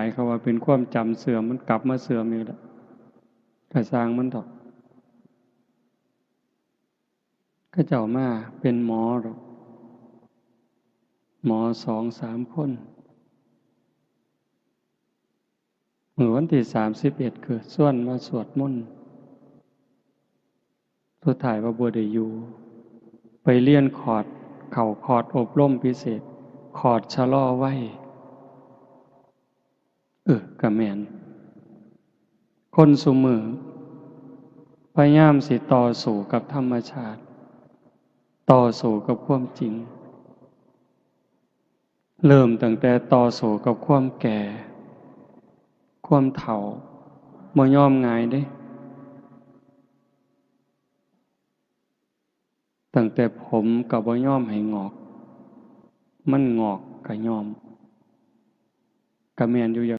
ายเขาว่าเป็นความจำเสื่อมมันกลับมาเสื่อมอีกแล้วกระสร้างมันดอกก็เจ้ามาเป็นหมอหรอกหมอ2-3 คนเมื่อวันที่31คือส่วนมาสวดมนต์สุดท้ายว่าบ่ได้อยู่ไปเรียนเข้าคอร์สอบรมพิเศษคอร์สชะลอวัยก็แม่นคนซุมื้อพยายามสิต่อสู้กับธรรมชาติต่อสู้กับความจริงเริ่มตั้งแต่ต่อสู้กับความแก่ความเฒ่าบ่ยอมง่ายเด้ตั้งแต่ผมก็บ่ยอมให้งอกมันงอกก็ยอมก็แม่นอยู่